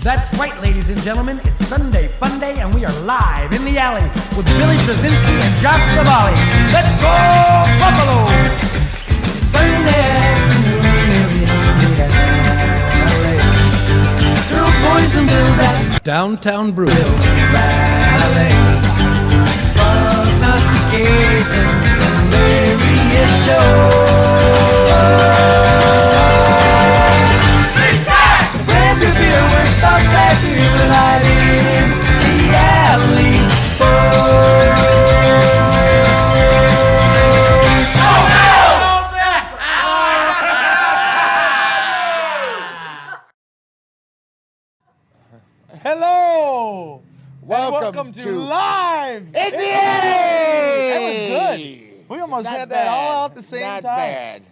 That's right, ladies and gentlemen. It's Sunday Fun Day, and we are live in the alley with Billy Trzynski and Josh Savali. Let's go, Buffalo! Sunday afternoon, in the alley. Girls, boys, and bills at Downtown Brew. Ballet. Prognostications and various jokes. We're so glad you're alive in the alley, folks. Hello! Welcome to Live in the Alley! That was good. We almost Not had that all bad. out at the same Not time. bad.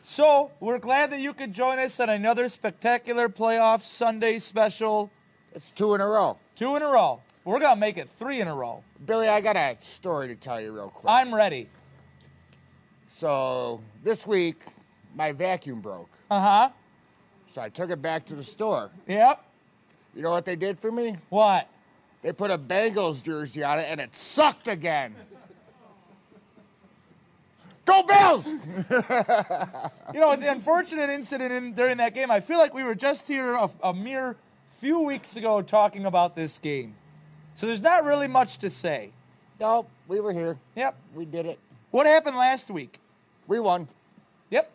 So, we're glad that you could join us on another spectacular playoff Sunday special. It's 2 in a row. 2 in a row. We're going to make it 3 in a row. Billy, I got a story to tell you real quick. I'm ready. So, this week, my vacuum broke. Uh-huh. So I took it back to the store. Yep. You know what they did for me? What? They put a Bengals jersey on it, and it sucked again. Go Bills! You know, the unfortunate incident during that game, I feel like we were just here a mere few weeks ago talking about this game. So there's not really much to say. No, we were here. Yep. We did it. What happened last week? We won. Yep.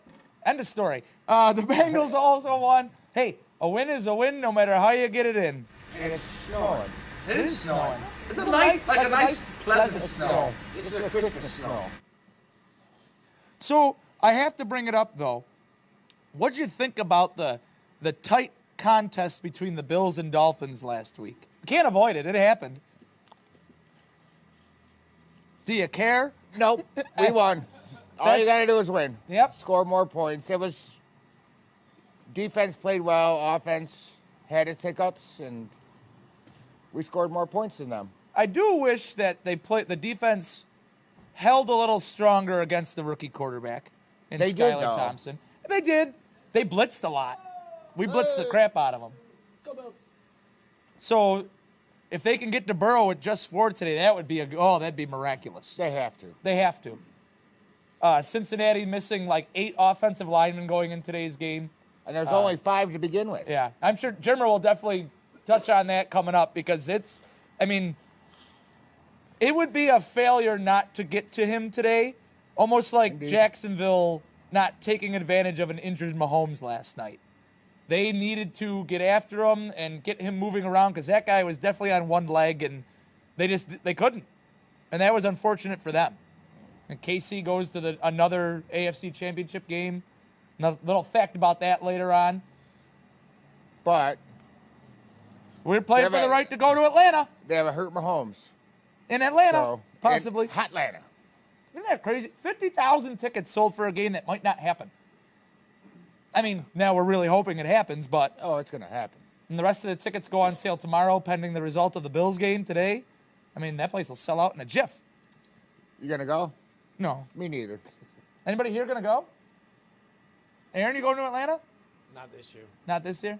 End of story. The Bengals also won. Hey, a win is a win no matter how you get it in. And it's snowing. It is snowing. It's a nice, pleasant snow. This is a Christmas snow. So I have to bring it up, though. What did you think about the tight contest between the Bills and Dolphins last week? You can't avoid it. It happened. Do you care? Nope. We won. All you got to do is win. Yep. Score more points. It was defense played well, offense had its hiccups, and we scored more points than them. I do wish that the defense held a little stronger against the rookie quarterback in They did, Skylar though. Thompson. They did. They blitzed a lot. We blitzed the crap out of them. Go Bills. So if they can get to Burrow with just 4 today, that would be that'd be miraculous. They have to. They have to. Cincinnati missing like 8 offensive linemen going in today's game. And there's only 5 to begin with. Yeah, I'm sure Jimmer will definitely touch on that coming up because it would be a failure not to get to him today, almost like Indeed. Jacksonville not taking advantage of an injured Mahomes last night. They needed to get after him and get him moving around because that guy was definitely on one leg and they couldn't. And that was unfortunate for them. And KC goes to another AFC Championship game. A little fact about that later on. But We're playing for the right to go to Atlanta. they have a hurt Mahomes. In Atlanta, So, possibly. in Hotlanta. Isn't that crazy? 50,000 tickets sold for a game that might not happen. I mean, now we're really hoping it happens, but Oh, it's going to happen. and the rest of the tickets go on sale tomorrow pending the result of the Bills game today. I mean, that place will sell out in a jiff. You going to go? No. Me neither. Anybody here going to go? Aaron, you going to Atlanta? Not this year. Not this year?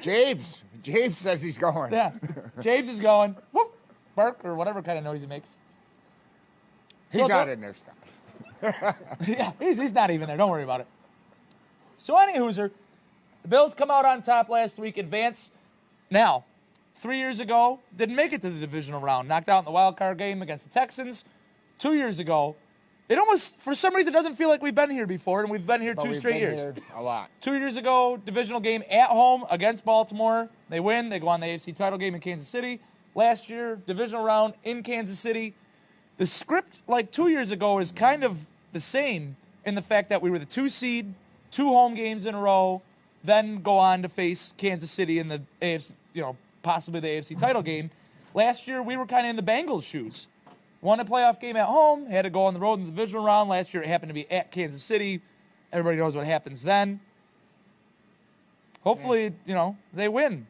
James says he's going. Yeah. James is going. Whoop. Bark or whatever kind of noise he makes. He's So not the- in there, Scott. Yeah, he's not even there. Don't worry about it. So, anywhozer, the Bills come out on top last week, advance. Now, 3 years ago, didn't make it to the divisional round. Knocked out in the wild card game against the Texans. 2 years ago, it almost, for some reason, doesn't feel like we've been here before, and we've been here But two we've straight been years. here a lot. 2 years ago, divisional game at home against Baltimore. They win. They go on the AFC title game in Kansas City. Last year, divisional round in Kansas City. The script, like 2 years ago, is kind of the same in the fact that we were the 2 seed, 2 home games in a row, then go on to face Kansas City in the AFC, possibly the AFC title game. Last year, we were kind of in the Bengals' shoes. Won a playoff game at home, had to go on the road in the divisional round. Last year, it happened to be at Kansas City. Everybody knows what happens then. Hopefully, they win.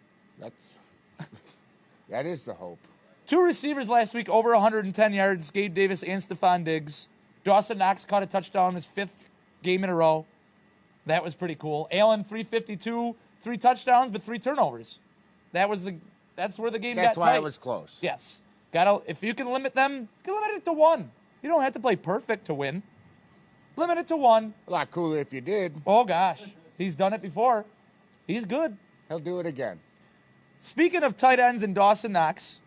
That is the hope. 2 receivers last week, over 110 yards, Gabe Davis and Stephon Diggs. Dawson Knox caught a touchdown his 5th game in a row. That was pretty cool. Allen, 352, 3 touchdowns, but 3 turnovers. That's where the game That's got why tight. it was close. Yes. If you can limit them, you can limit it to 1. You don't have to play perfect to win. Limit it to 1. A lot cooler if you did. Oh, gosh. He's done it before. He's good. He'll do it again. Speaking of tight ends and Dawson Knox,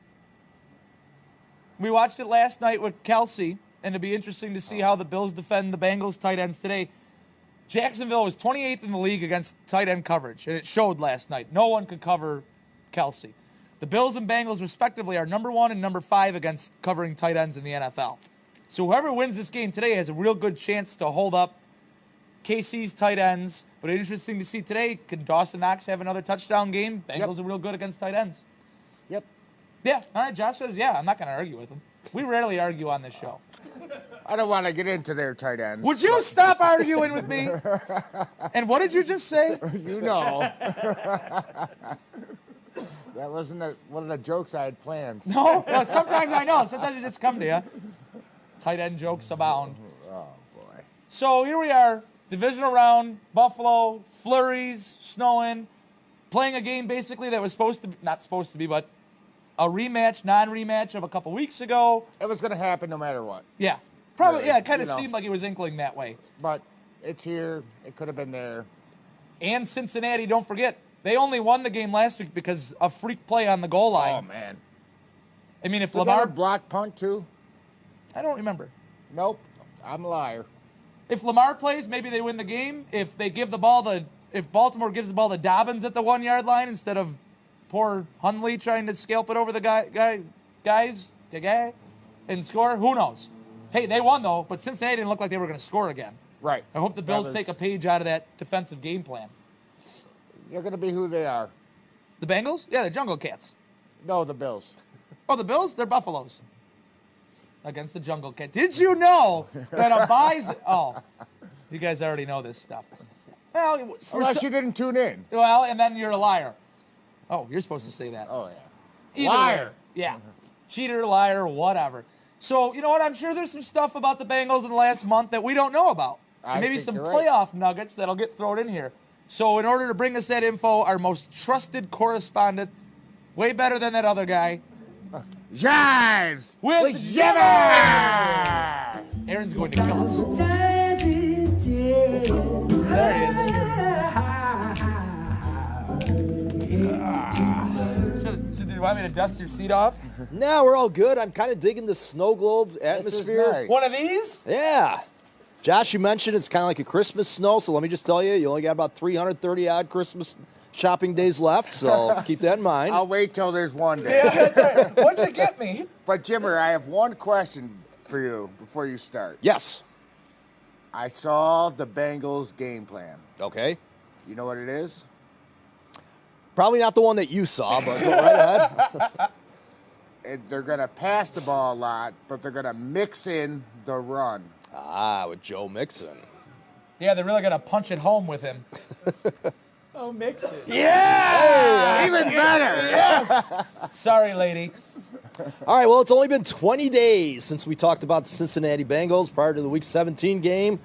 we watched it last night with Kelsey, and it'd be interesting to see how the Bills defend the Bengals tight ends today. Jacksonville was 28th in the league against tight end coverage, and it showed last night. No one could cover Kelsey. The Bills and Bengals, respectively, are number 1 and number 5 against covering tight ends in the NFL. So whoever wins this game today has a real good chance to hold up KC's tight ends. But interesting to see today, can Dawson Knox have another touchdown game? Bengals are real good against tight ends. Yep. Yeah, all right, Josh says, yeah, I'm not going to argue with him. We rarely argue on this show. I don't want to get into their tight ends. Would you stop arguing with me? And what did you just say? You know. That wasn't one of the jokes I had planned. No? Well, sometimes I know. Sometimes it just come to you. Tight end jokes abound. Oh, boy. So here we are, divisional round, Buffalo, flurries, snowing, playing a game basically that was not supposed to be, but a rematch, non-rematch of a couple weeks ago. It was going to happen no matter what. Yeah. Probably, Really, yeah, it kind of you know. seemed like it was inkling that way. But it's here. It could have been there. And Cincinnati, don't forget, they only won the game last week because of freak play on the goal line. Oh, man. I mean, if Did they have Lamar... a block punt, too? I don't remember. Nope. I'm a liar. If Lamar plays, maybe they win the game. If they give the ball if Baltimore gives the ball to Dobbins at the 1 yard line instead of poor Hundley trying to scalp it over the guys and score, who knows? Hey, they won though, but Cincinnati didn't look like they were going to score again. Right. I hope the Bills take a page out of that defensive game plan. They're going to be who they are. The Bengals? Yeah, they're Jungle Cats. No, the Bills. Oh, the Bills? They're Buffaloes. Against the Jungle Cat. Did you know that a bye's... Oh, you guys already know this stuff. Well, Unless you didn't tune in. Well, and then you're a liar. Oh, you're supposed to say that. Oh, yeah. Either Liar. way. Yeah. Cheater, liar, whatever. So, you know what? I'm sure there's some stuff about the Bengals in the last month that we don't know about. And maybe think some you're right. playoff nuggets that'll get thrown in here. So in order to bring us that info, our most trusted correspondent, way better than that other guy, Jives with Jimmer! Aaron's going to kill us. There he is. Do you want me to dust your seat off? No, we're all good. I'm kind of digging the snow globe atmosphere. nice. One of these? Yeah. Josh, you mentioned it's kind of like a Christmas snow, so let me just tell you, you only got about 330 odd Christmas shopping days left, so keep that in mind. I'll wait till there's one day. Yeah, that's right. What'd you get me? But, Jimmer, I have one question for you before you start. Yes. I saw the Bengals game plan. Okay. You know what it is? Probably not the one that you saw, but go right ahead. They're going to pass the ball a lot, but they're going to mix in the run. Ah, with Joe Mixon. Yeah, they're really going to punch it home with him. Oh, mix it. Even better. Yes. Sorry, lady. All right, well, it's only been 20 days since we talked about the Cincinnati Bengals prior to the Week 17 game.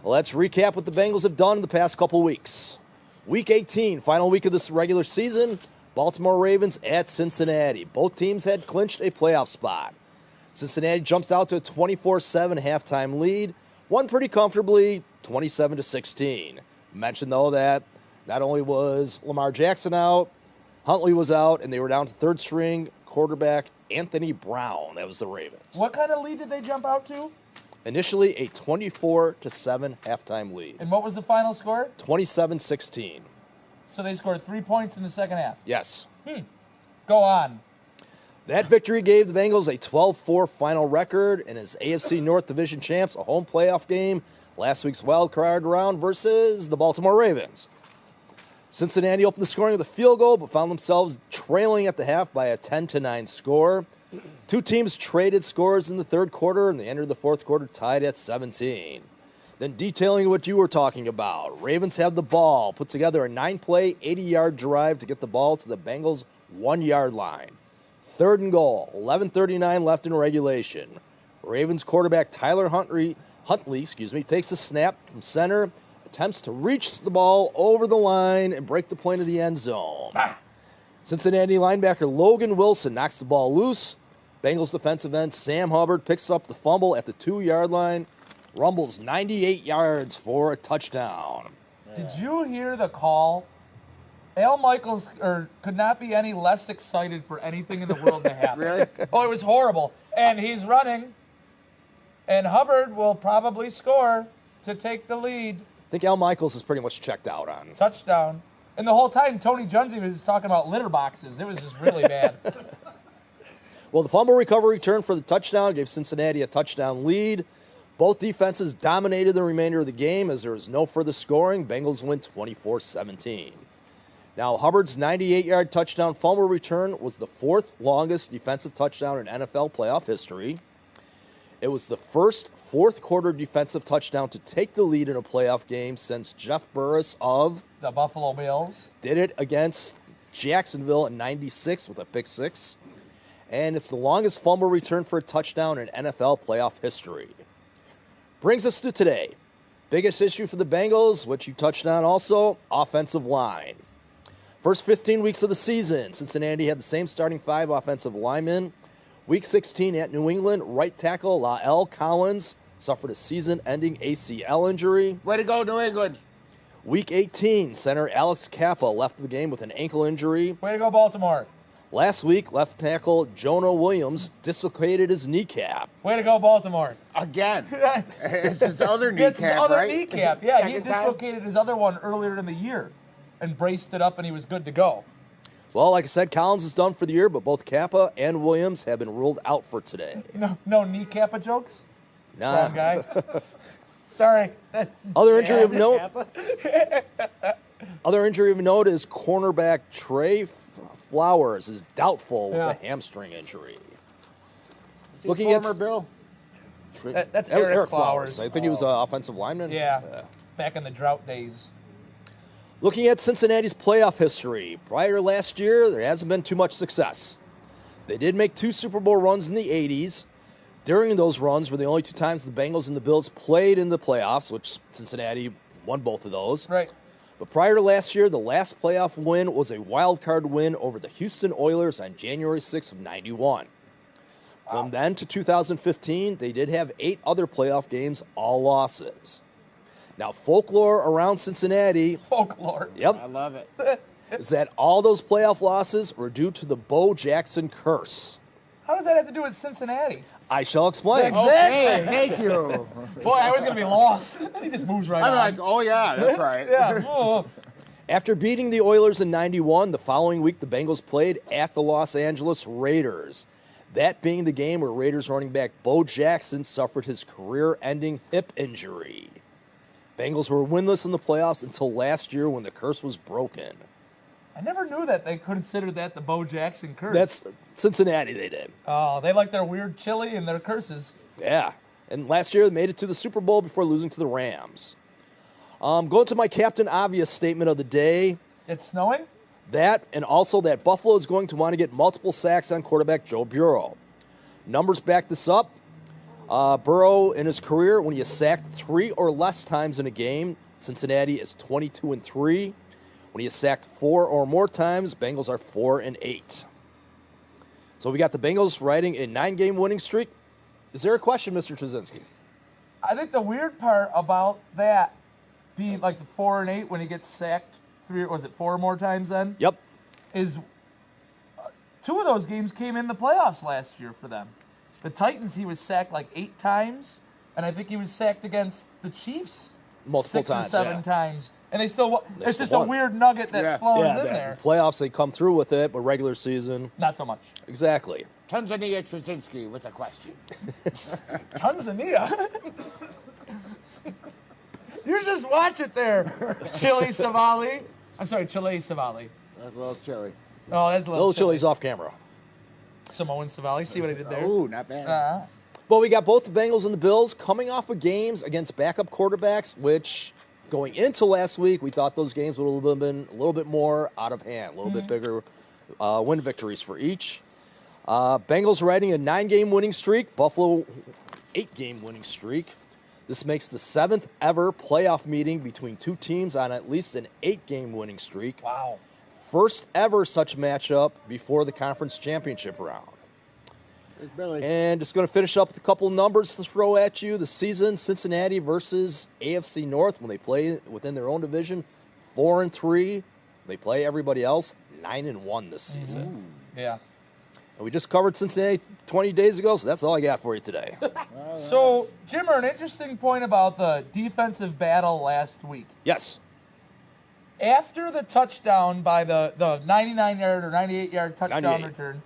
Let's recap what the Bengals have done in the past couple weeks. Week 18, final week of this regular season, Baltimore Ravens at Cincinnati. Both teams had clinched a playoff spot. Cincinnati jumps out to a 24-7 halftime lead, won pretty comfortably, 27-16. Mentioned, though, that not only was Lamar Jackson out, Huntley was out, and they were down to third-string quarterback Anthony Brown. That was the Ravens. What kind of lead did they jump out to? Initially, a 24-7 halftime lead. And what was the final score? 27-16. So they scored 3 points in the second half. Yes. Go on. That victory gave the Bengals a 12-4 final record and as AFC North Division champs a home playoff game last week's wild card round versus the Baltimore Ravens. Cincinnati opened the scoring with a field goal but found themselves trailing at the half by a 10-9 score. Two teams traded scores in the third quarter and they entered the fourth quarter tied at 17. Then detailing what you were talking about, Ravens have the ball, put together a 9-play, 80-yard drive to get the ball to the Bengals' 1 yard line. Third and goal, 11:39 left in regulation. Ravens quarterback Tyler Huntley takes the snap from center, attempts to reach the ball over the line and break the point of the end zone. Cincinnati linebacker Logan Wilson knocks the ball loose. Bengals defensive end Sam Hubbard picks up the fumble at the 2-yard line, rumbles 98 yards for a touchdown. Did you hear the call? Al Michaels could not be any less excited for anything in the world to happen. Really? Oh, it was horrible. And he's running, and Hubbard will probably score to take the lead. I think Al Michaels is pretty much checked out on. Touchdown. And the whole time, Tony Junzi was talking about litter boxes. It was just really bad. Well, the fumble recovery return for the touchdown gave Cincinnati a touchdown lead. Both defenses dominated the remainder of the game as there was no further scoring. Bengals win 24-17. Now, Hubbard's 98-yard touchdown fumble return was the 4th longest defensive touchdown in NFL playoff history. It was the first fourth-quarter defensive touchdown to take the lead in a playoff game since Jeff Burris of The Buffalo Bills. did it against Jacksonville in '96 with a pick six. And it's the longest fumble return for a touchdown in NFL playoff history. Brings us to today. Biggest issue for the Bengals, which you touched on also, offensive line. First 15 weeks of the season, Cincinnati had the same starting 5 offensive linemen. Week 16 at New England, right tackle La'el Collins suffered a season-ending ACL injury. Way to go, New England. Week 18, center Alex Kappa left the game with an ankle injury. Way to go, Baltimore. Last week, left tackle Jonah Williams dislocated his kneecap. Way to go, Baltimore. Again. It's his other kneecap, It's his other right? kneecap. Yeah, he Second time? dislocated his other one earlier in the year and braced it up, and he was good to go. Well, like I said, Collins is done for the year, but both Kappa and Williams have been ruled out for today. No kneecap jokes? Wrong Nah. guy. Sorry. Other injury of note. Other injury of note is cornerback Trey Flowers is doubtful with Yeah. a hamstring injury. He's Looking at former Bill. That's Eric Flowers. I think he was an offensive lineman. Yeah, back in the drought days. Looking at Cincinnati's playoff history, prior to last year, there hasn't been too much success. They did make 2 Super Bowl runs in the 80s. During those runs were the only 2 times the Bengals and the Bills played in the playoffs, which Cincinnati won both of those. Right. But prior to last year, the last playoff win was a wild card win over the Houston Oilers on January 6th of 91. From then to 2015, they did have 8 other playoff games, all losses. Now, folklore around Cincinnati, Folklore. I yep, love it. is that all those playoff losses were due to the Bo Jackson curse. How does that have to do with Cincinnati? I shall explain. Okay, thank you. Boy, I was going to be lost. He just moves right I'm on. like, oh yeah, that's right. Yeah. Oh. After beating the Oilers in 91, the following week the Bengals played at the Los Angeles Raiders. That being the game where Raiders running back Bo Jackson suffered his career-ending hip injury. Bengals were winless in the playoffs until last year when the curse was broken. I never knew that they considered that the Bo Jackson curse. That's Cincinnati, they did. Oh, they like their weird chili and their curses. Yeah. And last year they made it to the Super Bowl before losing to the Rams. Going to my Captain Obvious statement of the day. It's snowing? That, and also that Buffalo is going to want to get multiple sacks on quarterback Joe Burrow. Numbers back this up. Burrow, in his career, when he is sacked 3 or less times in a game, Cincinnati is 22-3. When he is sacked 4 or more times, Bengals are 4-8. So we got the Bengals riding a 9-game winning streak. Is there a question, Mr. Trzynski? I think the weird part about that being like the 4-8 when he gets sacked 4 more times then? Yep. Is 2 of those games came in the playoffs last year for them. The Titans, he was sacked like 8 times, and I think he was sacked against the Chiefs Multiple 6 times, or 7 yeah. times. And they still, it's still just a won. weird nugget that Yeah. flows Yeah, in the there. playoffs, they come through with it, but regular season, Not so much. exactly. Tanzania Trzynski with a question. Tanzania? You just watch it there, Chile Savali. I'm sorry, Chile Savali. That's a little chilly. Oh, that's a Little little Chili's off camera. Samoan Savali. See what I did there? Ooh, not bad. Well, we got both the Bengals and the Bills coming off of games against backup quarterbacks, which going into last week, we thought those games would have been a little bit more out of hand, a little bit bigger win victories for each. Bengals riding a 9-game winning streak, Buffalo 8-game winning streak. This makes the 7th ever playoff meeting between 2 teams on at least an 8-game winning streak. Wow. first ever such matchup before the conference championship round. It's Billy. And just going to finish up with a couple numbers to throw at you. The season, Cincinnati versus AFC North, when they play within their own division, 4-3. They play everybody else, 9-1 this season. Yeah. And we just covered Cincinnati 20 days ago, so that's all I got for you today. So, Jimmer, an interesting point about the defensive battle last week. Yes. After the touchdown by the 99-yard or 98-yard touchdown 98. return,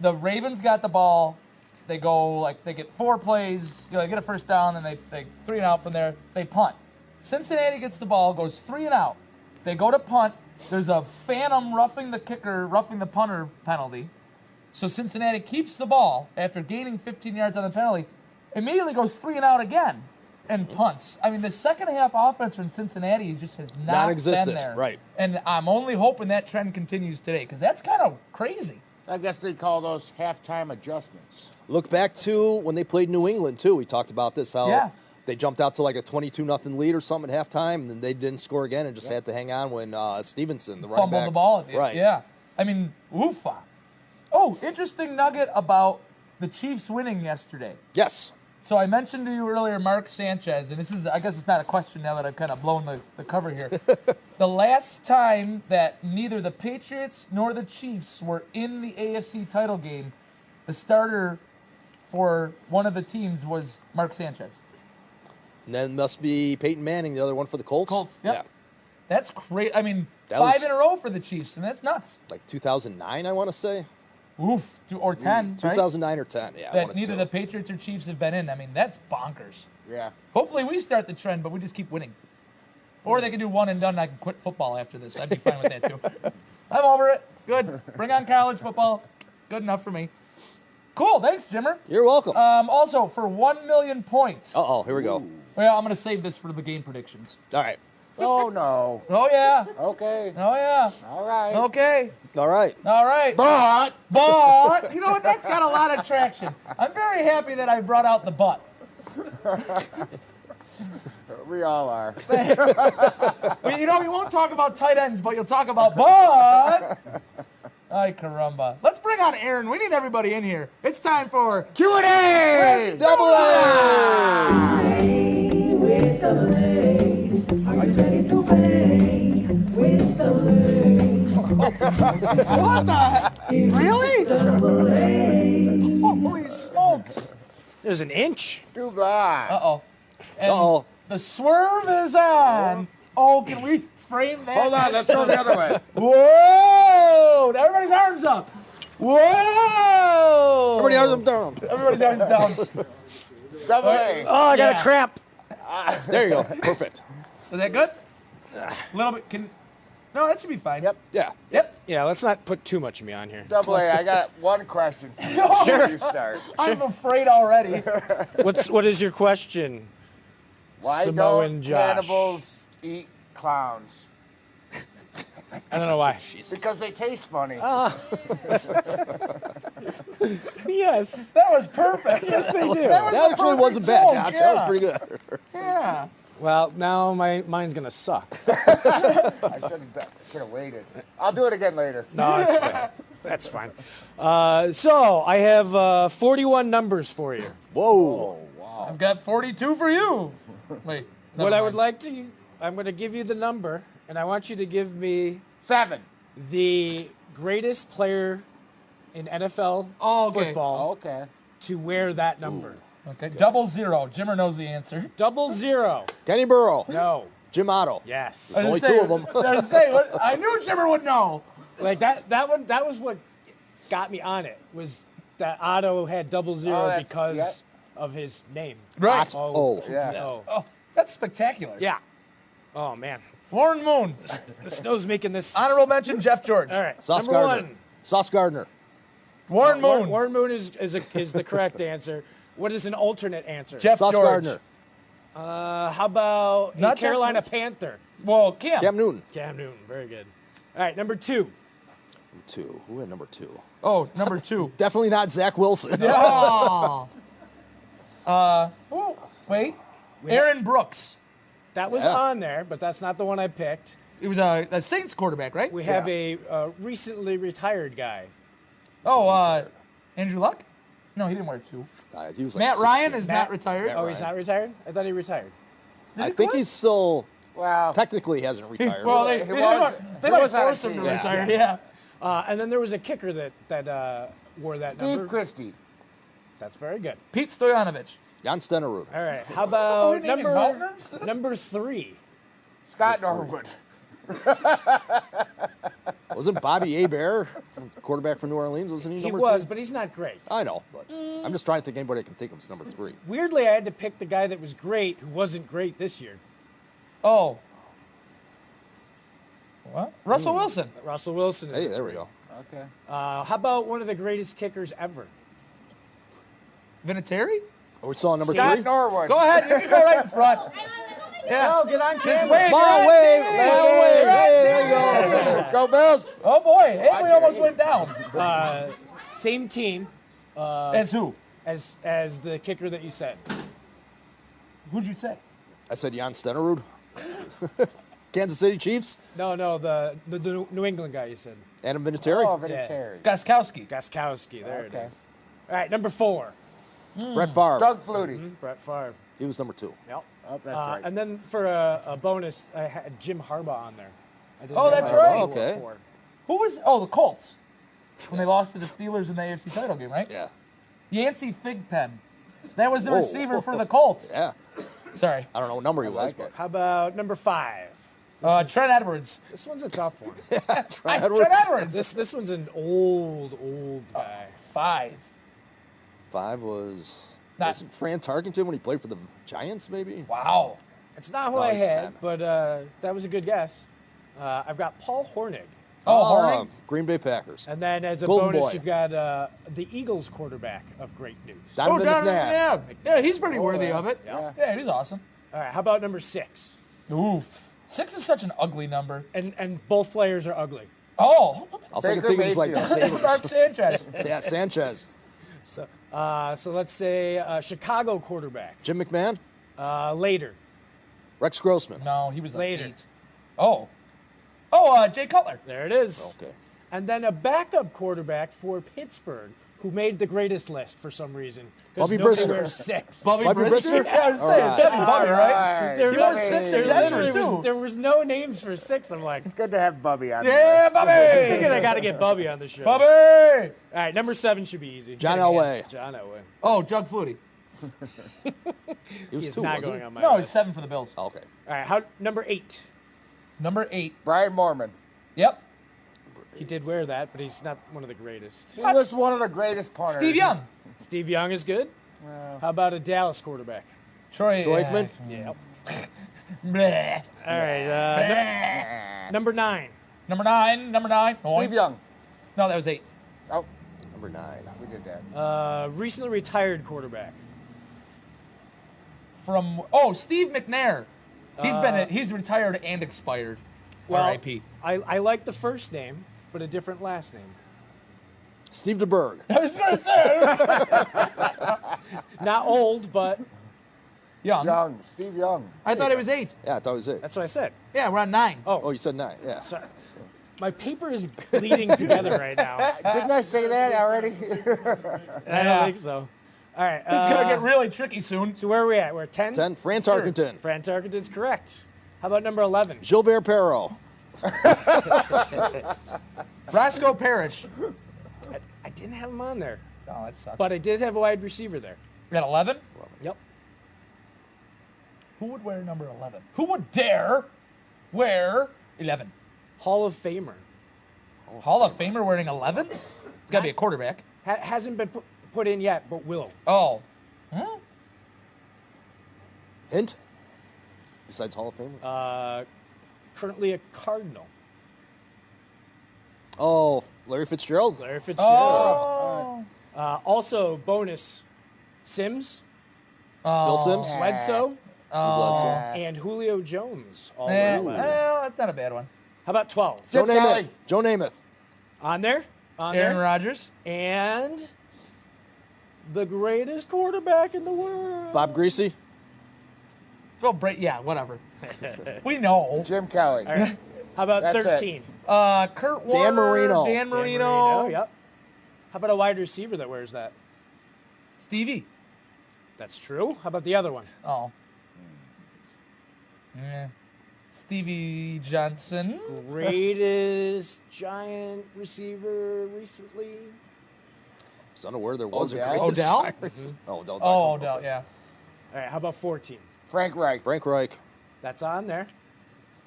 the Ravens got the ball. They go, they get 4 plays, they get a first down, and they 3 and out from there. They punt. Cincinnati gets the ball, goes 3 and out. They go to punt. There's a phantom roughing the punter penalty. So Cincinnati keeps the ball after gaining 15 yards on the penalty, immediately goes 3 and out again and punts. I mean, the second half offense from Cincinnati just has not Non-existent, been there. right. And I'm only hoping that trend continues today because that's kind of crazy. I guess they call those halftime adjustments. Look back to when they played New England, too. We talked about this, how they jumped out to like a 22-0 lead or something at halftime, and then they didn't score again and just had to hang on when Stevenson, the running Fumbled back, the ball at the right. Yeah. I mean, oofa. Oh, interesting nugget about the Chiefs winning yesterday. Yes. So I mentioned to you earlier Mark Sanchez, and this is, I guess it's not a question now that I've kind of blown the cover here. The last time that neither the Patriots nor the Chiefs were in the AFC title game, the starter for one of the teams was Mark Sanchez. And then must be Peyton Manning, the other one for the Colts. Colts, yep. Yeah. That's great. I mean, That 5 was- in a row for the Chiefs, and that's nuts. Like 2009, I want to say. Oof, or 10, right? 2009 or 10, yeah. one That of neither two. the Patriots or Chiefs have been in. I mean, that's bonkers. Yeah. Hopefully we start the trend, but we just keep winning. Or they can do one and done and I can quit football after this. I'd be fine with that too. I'm over it. Good. Bring on college football. Good enough for me. Cool. Thanks, Jimmer. You're welcome. Also, for 1 million points. Uh-oh, here we go. Well, I'm going to save this for the game predictions. All right. Oh, no. Oh, yeah. Okay. Oh, yeah. All right. Okay. All right. All right. But But, you know what? That's got a lot of traction. I'm very happy that I brought out the butt. we all are. You won't talk about tight ends, but you'll talk about but. Ay, caramba. Let's bring on Aaron. We need everybody in here. It's time for Q&A! Double Play with the blade. Are you ready to play with the blade? What the heck? Really? Double A. Holy smokes. There's an inch. Goodbye. Uh-oh. And Uh-oh. the swerve is on. Oh, can we frame that? Hold on, let's go the other way. Whoa! Everybody's arms up. Whoa! Everybody has them down. Everybody's arms down. Double A. Oh, I got Yeah. a cramp. There you go. Perfect. Is that good? A little bit. No, that should be fine. Yep. Yeah. Yep. Yeah, let's not put too much of me on here. Double A. I got one question. Sure. You start. I'm afraid already. What is your question? Why Samoan don't Josh. cannibals eat clowns? I don't know why. Because they taste funny. Yes. That was perfect. Yes, they do. That was That a actually perfect wasn't bad, joke, Josh. Yeah. That was pretty good. Yeah. Well, now mine's gonna suck. I should have waited. I'll do it again later. No, it's fine. That's fine. So I have 41 numbers for you. Whoa. I've got 42 for you. Wait. What I would like to, I'm going to give you the number, and I want you to give me 7. the greatest player in NFL Oh, okay. football Okay. to wear that number. Okay. 00. Jimmer knows the answer. 00. Kenny Burrow. No. Jim Otto. Yes. I was Only gonna two of them. I was gonna say, I knew Jimmer would know. Like that one. That was what got me on it. Was that Otto had 00 that's- because of his name. Right. Oh. Yeah. Oh. Oh, that's spectacular. Yeah. Oh man. Warren Moon. The snow's making this. Honorable mention, Jeff George. All right. Sauce Number Gardner. one. Sauce Gardner. Warren Moon. Warren Moon is the correct answer. What is an alternate answer? Jeff Sauce George. Gardner. How about Not a Jeff Carolina George. Panther? Well, Cam. Cam Newton. Cam Newton. Very good. All right. Number 2. 2. Who had number 2? Oh, number 2. Definitely not Zach Wilson. Oh. Oh, wait. Aaron Brooks. That was Yeah. on there, but that's not the one I picked. He was a Saints quarterback, right? We have a recently retired guy. Oh, Andrew Luck? No, he didn't wear 2. He was like Matt Ryan 16. is not retired. Oh, he's not retired? I thought he retired. I think he's still Well, technically hasn't retired. Well, He they was- might he was on a force him to team. retire. Yeah. And then there was a kicker that wore that Steve number. Christie. That's very good. Pete Stoyanovich. Jan Stenerud. All right. How Are about we naming mountains? number 3? Scott Norwood. Wasn't Bobby Hebert, quarterback for New Orleans? Wasn't he He number was, 3? but he's not great. I know, but I'm just trying to think anybody I can think of as number 3. Weirdly, I had to pick the guy that was great who wasn't great this year. Oh. What? Russell Wilson. Russell Wilson is Hey, a there we three. go. Okay. How about one of the greatest kickers ever? Vinatieri? Oh, we saw number Scott 3. Norwood. Go ahead. You can go right in front. Yeah. Oh, get on Just camera. wave. Smile You're on wave, TV. smile You're wave. on There you TV. Go Bills. Oh boy, hey, we almost went down. Same team As who? as the kicker that you said. Who'd you say? I said Jan Stenerud. Kansas City Chiefs. No, the New England guy you said. Adam Vinatieri. Oh, Vinatieri. Gaskowski. Gaskowski. There Okay. it is. All right, number 4. Brett Favre. Doug Flutie. Brett Favre. He was number 2. Yep. Oh, that's right. And then for a bonus, I had Jim Harbaugh on there. I didn't Oh, have that's Harbaugh right. for Okay. 4. Who was? Oh, the Colts. When they lost to the Steelers in the AFC title game, right? Yeah. Yancey Thigpen. That was the Whoa. receiver for the Colts. Yeah. Sorry. I don't know what number he was, like but it. How about number 5? Trent Edwards. This one's a tough one. Trent Edwards. This one's an old guy. 5. 5 was. Not- Wasn't Fran Tarkenton when he played for the Giants, maybe? Wow. It's not who No, I he's had, 10. but that was a good guess. I've got Paul Hornig. Oh, Horning. Green Bay Packers. And then as a Golden bonus, boy. you've got the Eagles quarterback of great news. Donovan Donovan McNabb. McNabb. Yeah, he's pretty worthy yeah. of it. Yeah. Yeah, he's awesome. All right, how about number 6? Oof. 6 is such an ugly number. And both players are ugly. Oh. Also, I can Baker think of his like Mayfield. Mark Sabres. Sanchez. Yeah, Sanchez. So let's say Chicago quarterback. Jim McMahon. Later. Rex Grossman. No, he was like Later. 8. Oh. Oh, Jay Cutler. There it is. Okay. And then a backup quarterback for Pittsburgh who made the greatest list for some reason. 'Cause Bobby nobody Brister. wears 6. Bobby Bobby Brister? Brister? Yeah, I was saying, All right. it's gotta be Bobby, right? Right. There He was was 6 in or Denver, Denver. too. There was no names for 6. I'm like, It's good to have Bubby on Yeah, thinking I Bobby. got to get Bubby on the show. Bobby. All right, number 7 should be easy. John Elway. John Elway. Oh, Jug Flutie. He was He's 2, not wasn't going he? on my No, he's list. 7 for the Bills. Okay. All right, number 8. Number 8. Brian Mormon. Yep. He did wear that, but he's not one of the greatest. He was one of the greatest punters. Steve Young. Steve Young is good. How about a Dallas quarterback? Troy Aikman? Yep. Bleh. All right, number 9. Number 9. Steve Oink. Young. No, that was 8. Oh, Number 9. we did that. Recently retired quarterback. From Steve McNair. He's retired and expired. Well, R.I.P. I like the first name, but a different last name. Steve DeBerg. I was gonna say Not old, but Young. Young. Steve Young. I thought it was 8. Yeah, I thought it was it. that's what I said. Yeah, we're on 9. Oh, you said 9. Yeah. So, my paper is bleeding together right now. Didn't I say that already? I don't think so. All right. It's gonna get really tricky soon. So where are we at? We're at 10? 10. Fran Tarkenton. Fran Tarkenton's correct. How about number 11? Gilbert Perreault. Roscoe Parrish. I didn't have him on there, Oh, that sucks. but I did have a wide receiver there. we got 11. Yep. Who would wear number 11? Who would dare wear 11? Hall of Famer. Hall of Famer wearing 11? It's got to be a quarterback. Hasn't been put in yet, but will. Oh. Hint? Besides Hall of Famer? Currently a Cardinal. Oh, Larry Fitzgerald? Larry Fitzgerald. Oh. Also, bonus, Sims, Bill Sims? Bledsoe, Bledsoe. and Julio Jones. All Eh, in 11. well, that's not a bad one. How about 12? Joe Jim Kelly. Namath. Joe Namath. On there? On Aaron there. Rodgers. And the greatest quarterback in the world. Bob Well, Greasy. yeah, whatever. We know. Jim Kelly. All right. How about That's it. 13? Kurt Warner. Marino. Dan Marino. Yep. How about a wide receiver that wears that? Stevie. That's true. How about the other one? Oh. Stevie Johnson. Greatest Giant receiver recently? I was unaware there was Odell? a greatest Odell? Giant receiver. Oh, Odell. Oh, Odell, yeah. All right, how about 14? Frank Reich. Frank Reich. That's on there.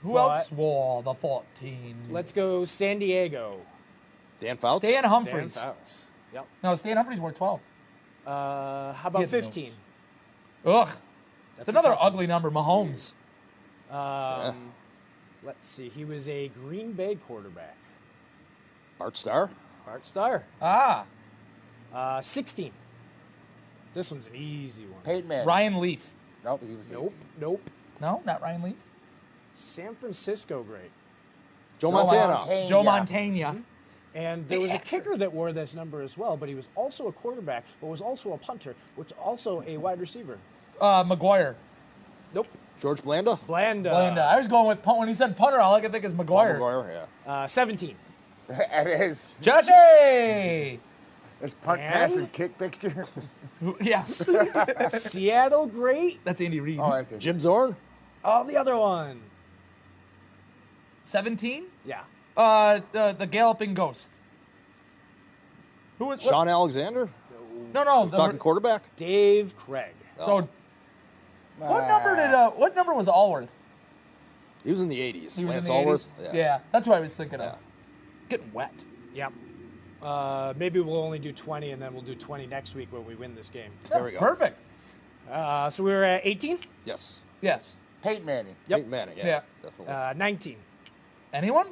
Who But- else wore the 14? Let's go San Diego. Dan Fouts. Stan Dan Humphries. Fouts. Yep. No, Stan Humphries wore 12. How He about had 15? Ugh. It's a another tough one. ugly number. Mahomes. Let's see. He was a Green Bay quarterback. Bart Starr. Bart Starr. Ah. 16. This one's an easy one. Peyton Manning. Ryan Leaf. Nope, he was Nope. 18. Nope. No, not Ryan Leaf. San Francisco great. Joe Joe Montana. Montana. Joe Yeah. Montana. And there was a kicker that wore this number as well, but he was also a quarterback, but was also a punter, which also a wide receiver. McGuire. Nope. George Blanda. Blanda. Blanda. I was going with punt. When he said punter, all I could think is McGuire. McGuire, yeah. 17. And his Joshy! punt, And? pass, and kick picture. Yes. Seattle great. That's Andy Reid. Oh, that's it. Jim Zorn. Oh, the other one. 17? Yeah. The Galloping Ghost. Who was Sean Alexander. No. Talking quarterback. Dave Craig. So, what number was Allworth? He was in the 80s. He was Lance in the Allworth. 80s? Yeah, that's what I was thinking of. Yeah. Getting wet. Yep. Maybe we'll only do 20, and then we'll do 20 next week when we win this game. There we go. Perfect. So we were at 18, Yes. Yes. Peyton Manning. Yep. Peyton Manning. Yeah. Definitely. 19. Anyone?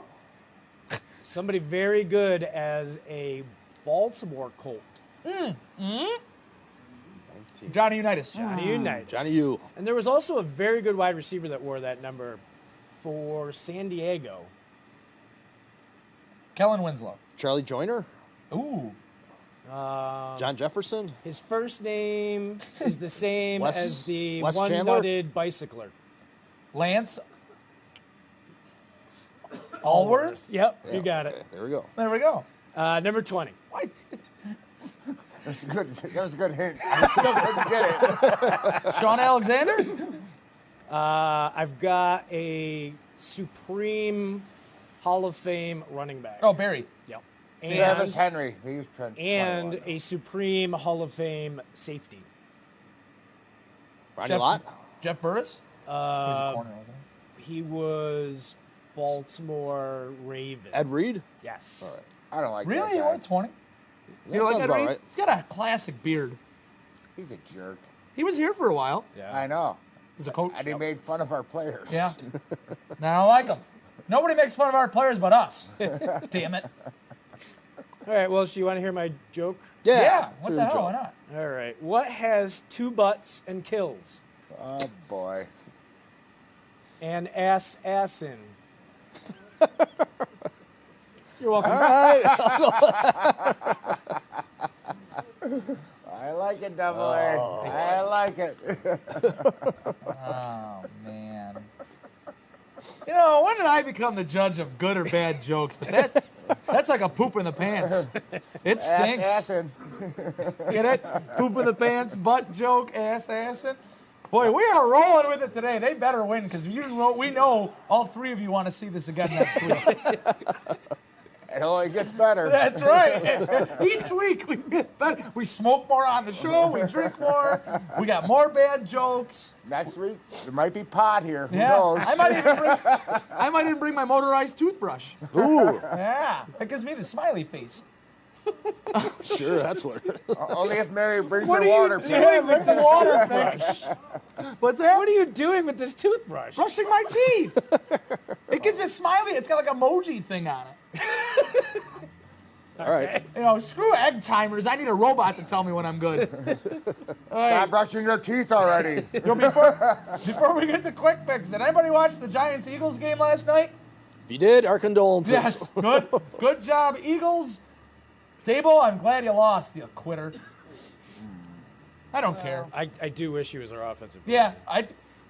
Somebody very good as a Baltimore Colt. Johnny Unitas. Johnny Unitas. Johnny U. And there was also a very good wide receiver that wore that number for San Diego. Kellen Winslow. Charlie Joyner. Ooh. John Jefferson. His first name is the same Wes- as the Wes Chandler? one-nutted bicycler. Lance. Allworth. Yep, you Yeah, got okay, it. There we go. There we go. Number 20. Why? That's good. That was a good hint. I still couldn't get it. Sean Alexander? I've got a Supreme Hall of Fame running back. Oh, Barry. Yep. Travis And, Henry. He was and 21. a Supreme Hall of Fame safety. Ronnie Jeff- Lott. Jeff Burris? He was a corner, wasn't He was Baltimore Ravens. Ed Reed. Yes. All right. I don't like he? Really? that You guy. wore 20? That You know, like sounds Ed about Reed? right. He's got a classic beard. He's a jerk. He was here for a while Yeah. I know. as a coach. And he made fun of our players. Yeah. I don't like him. Nobody makes fun of our players but us. Damn it. All right, well, so you want to hear my joke? Yeah. What through the hell? joke. Why not? All right. What has 2 butts and kills? Oh, boy. An assassin. You're welcome. I like it, Double A. I like it. Oh, man. You know, when did I become the judge of good or bad jokes? But that's like a poop in the pants. It stinks. Assassin. Get it? Poop in the pants, butt joke, assassin. Boy, we are rolling with it today. They better win because we know all 3 of you want to see this again next week. It only gets better. That's right. Each week we get better. We smoke more on the show. We drink more. We got more bad jokes. Next week, there might be pot here. Who Yeah, knows? I might even bring my motorized toothbrush. Ooh. Yeah, that gives me the smiley face. Sure, that's what. Only if Mary brings What her are you water. doing? Yeah, with the water thing. What's that? What are you doing with this toothbrush? Brushing my teeth. It gives you a smiley. It's got like an emoji thing on it. All right. You know, screw egg timers. I need a robot to tell me when I'm good. Stop brushing your teeth already. Before we get to quick picks, did anybody watch the Giants-Eagles game last night? If you did, our condolences. Yes. Good job, Eagles. Dable, I'm glad you lost, you quitter. I don't care. I do wish he was our offensive. Yeah, I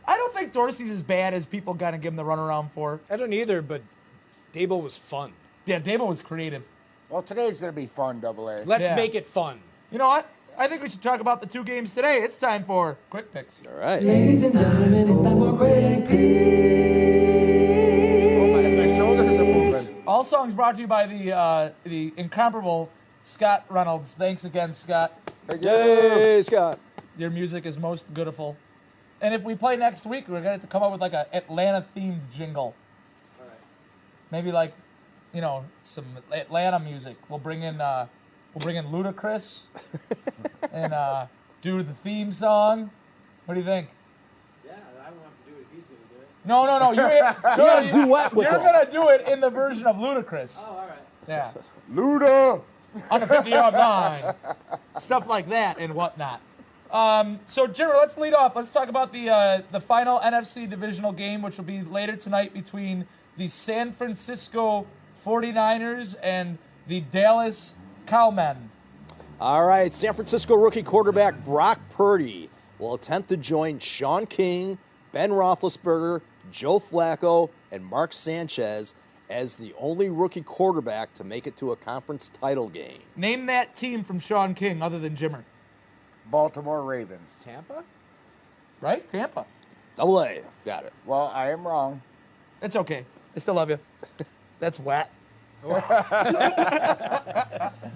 don't think Dorsey's as bad as people kind of give him the runaround for. I don't either, but Dable was fun. Yeah, Dable was creative. Well, today's going to be fun, Double A. Let's Yeah. make it fun. You know what? I think we should talk about the 2 games today. It's time for Quick Picks. All right. Ladies and gentlemen, it's time for Quick Oh, my shoulders are moving. All songs brought to you by the incomparable Scott Reynolds. Thanks again, Scott. Thank you. Hey, Scott. Your music is most beautiful. And if we play next week, we're going to come up with like a Atlanta-themed jingle. All right. Maybe like, you know, some Atlanta music. We'll bring in Ludacris and do the theme song. What do you think? Yeah, I don't have to do it if he's going to do it. No. You're duet with You're him. going to do it in the version of Ludacris. Oh, all right. Yeah. Luda. On the 50-yard line. Stuff like that and whatnot. So, Jimmer, let's lead off. Let's talk about the final NFC divisional game, which will be later tonight between the San Francisco 49ers and the Dallas Cowmen. All right, San Francisco rookie quarterback Brock Purdy will attempt to join Sean King, Ben Roethlisberger, Joe Flacco, and Mark Sanchez as the only rookie quarterback to make it to a conference title game. Name that team from Sean King other than Jimmer. Baltimore Ravens. Tampa? Right? Tampa. Double A. Got it. Well, I am wrong. It's okay. I still love you. That's wet.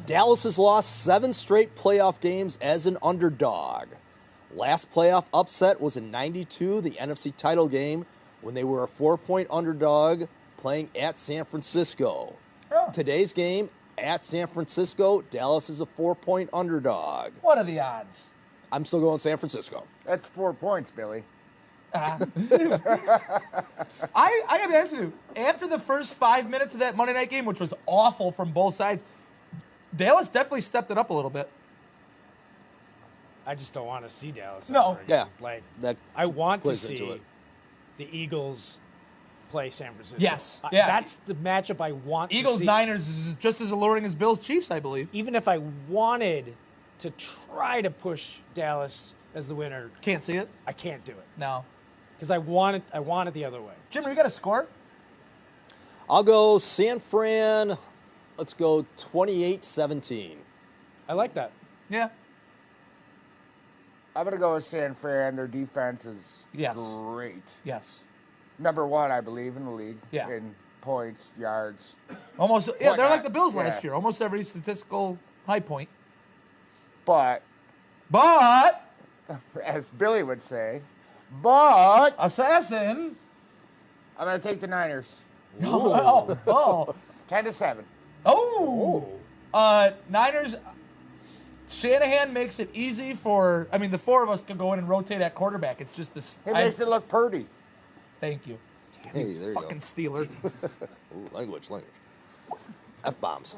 Dallas has lost 7 straight playoff games as an underdog. Last playoff upset was in '92, the NFC title game, when they were a 4-point underdog playing at San Francisco. Oh. Today's game at San Francisco, Dallas is a 4-point underdog. What are the odds? I'm still going San Francisco. That's 4 points, Billy. I gotta be honest with you. After the first 5 minutes of that Monday night game, which was awful from both sides, Dallas definitely stepped it up a little bit. I just don't want to see Dallas. No. ever again. Yeah. Like, That I want to plays into see it. the Eagles play San Francisco. Yes. Yeah. That's the matchup I want to Eagles see. Niners is just as alluring as Bills Chiefs, I believe. Even if I wanted to try to push Dallas as the winner, Can't see it. I can't do it. No. Because I want it the other way. Jimmer, you got a score? I'll go San Fran. Let's go 28-17. I like that. Yeah. I'm going to go with San Fran. Their defense is Yes. great. Yes. Number 1, I believe, in the league. Yeah. In points, yards. Almost. Yeah, they're Whatnot. like the Bills last Yeah. year. Almost every statistical high point. But, But as Billy would say, but assassin. I'm going to take the Niners. Oh. 10-7. Niners. Shanahan makes it easy for. I mean, the 4 of us can go in and rotate at quarterback. It's just this. He makes it look pretty. Thank you. Hey, there you go. Fucking Steeler. Ooh, language. F-bombs.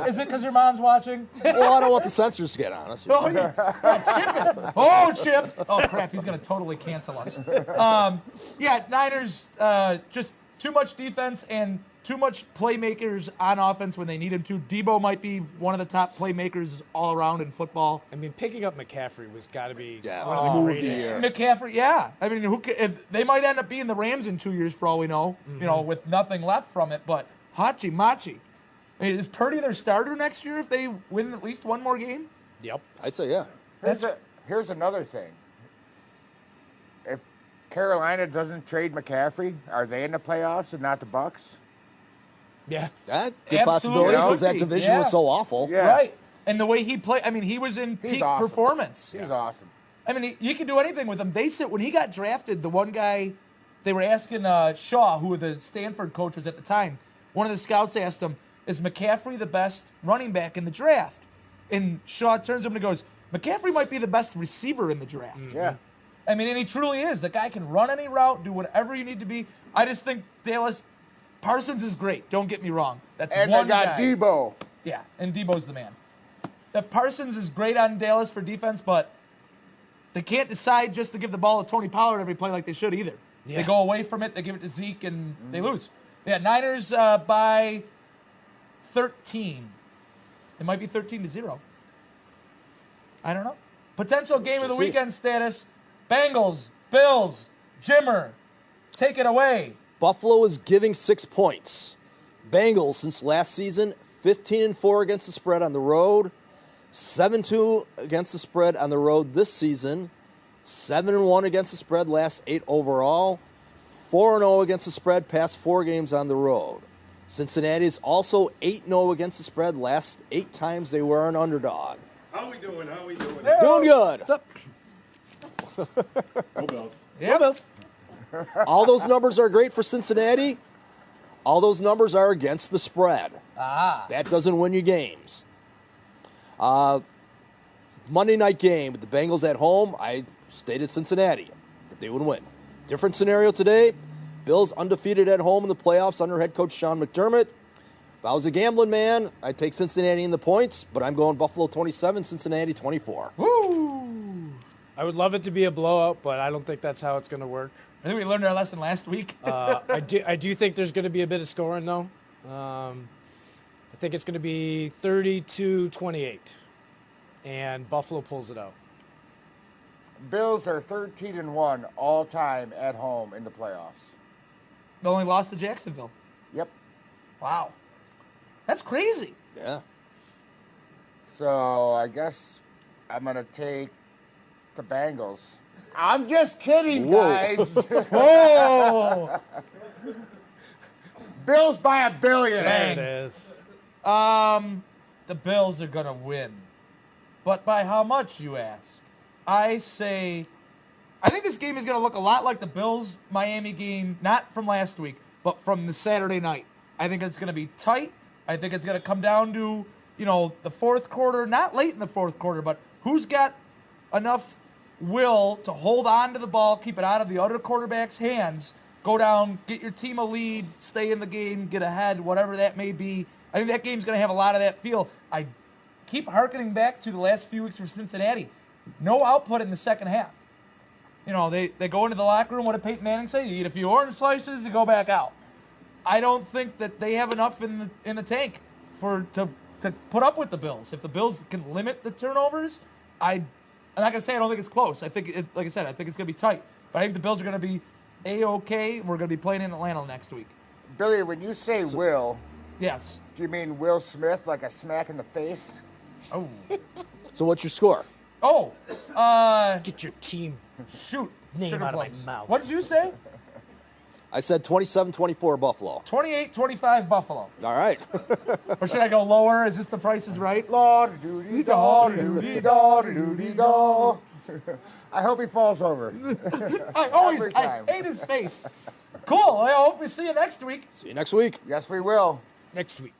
Is it because your mom's watching? Well, I don't want the censors to get on us. Oh, yeah. Oh, Chip. Oh, crap. He's going to totally cancel us. Niners, just too much defense and too much playmakers on offense when they need him to. Debo might be one of the top playmakers all around in football. I mean, picking up McCaffrey was got to be Yeah. one of the Move the greatest. year. McCaffrey, yeah. I mean, if they might end up being the Rams in 2 years for all we know, you know, with nothing left from it. But Hachi Machi. I mean, is Purdy their starter next year if they win at least one more game? Yep. I'd say, yeah. Here's another thing. If Carolina doesn't trade McCaffrey, are they in the playoffs and not the Bucks? Yeah. That good Absolutely possibility because could that be. division was Yeah. so awful. Yeah. Right. And the way he played, I mean, he was in He's peak awesome. performance. He's awesome. I mean, you can do anything with him. They said when he got drafted, the one guy, they were asking Shaw, who the Stanford coach was at the time, one of the scouts asked him, is McCaffrey the best running back in the draft? And Shaw turns to him and goes, McCaffrey might be the best receiver in the draft. Yeah. I mean, and he truly is. The guy can run any route, do whatever you need to be. I just think Parsons is great. Don't get me wrong. That's And one they got guy. Debo. Yeah, and Debo's the man. That Parsons is great on Dallas for defense, but they can't decide just to give the ball to Tony Pollard every play like they should either. Yeah. They go away from it, they give it to Zeke, and they lose. Yeah, Niners by 13. It might be 13-0. I don't know. Potential game of the We'll see. weekend status. Bengals, Bills, Jimmer. Take it away. Buffalo is giving 6 points. Bengals, since last season, 15-4 against the spread on the road, 7-2 against the spread on the road this season, 7-1 against the spread last 8 overall, 4-0 against the spread past 4 games on the road. Cincinnati is also 8-0 against the spread last 8 times they were an underdog. How we doing? Doing good. What's up? Go Bills. Yeah, Bills. All those numbers are great for Cincinnati. All those numbers are against the spread. That doesn't win you games. Monday night game with the Bengals at home, I stated Cincinnati, that they would win. Different scenario today. Bills undefeated at home in the playoffs under head coach Sean McDermott. If I was a gambling man, I'd take Cincinnati in the points, but I'm going Buffalo 27, Cincinnati 24. I would love it to be a blowout, but I don't think that's how it's going to work. I think we learned our lesson last week. I do think there's going to be a bit of scoring, though. I think it's going to be 32-28, and Buffalo pulls it out. Bills are 13-1 all time at home in the playoffs. They only lost to Jacksonville. Yep. Wow. That's crazy. Yeah. So I guess I'm going to take the Bengals. I'm just kidding, guys. Oh! Bills by $1 billion. There it is. The Bills are going to win. But by how much, you ask? I think this game is going to look a lot like the Bills-Miami game, not from last week, but from the Saturday night. I think it's going to be tight. I think it's going to come down to, the fourth quarter, not late in the fourth quarter, but who's got enough will to hold on to the ball, keep it out of the other quarterback's hands, go down, get your team a lead, stay in the game, get ahead, whatever that may be. I think that game's going to have a lot of that feel. I keep hearkening back to the last few weeks for Cincinnati. No output in the second half. They go into the locker room. What did Peyton Manning say? You eat a few orange slices, you go back out. I don't think that they have enough in the tank to put up with the Bills. If the Bills can limit the turnovers, I'm not going to say I don't think it's close. I think, like I said, I think it's going to be tight. But I think the Bills are going to be A-okay. We're going to be playing in Atlanta next week. Billy, when you say will, Yes. do you mean Will Smith, like a smack in the face? Oh. So what's your score? Oh. Get your team. Shoot. Name Sugar out of my Plums. mouth. What did you say? I said 27-24 Buffalo. 28-25 Buffalo. All right. Or should I go lower? Is this the Price is Right? Lord doody daw doody daw doody daw. I hope he falls over. I time. hate his face. Cool. I hope we see you next week. See you next week. Yes, we will. Next week.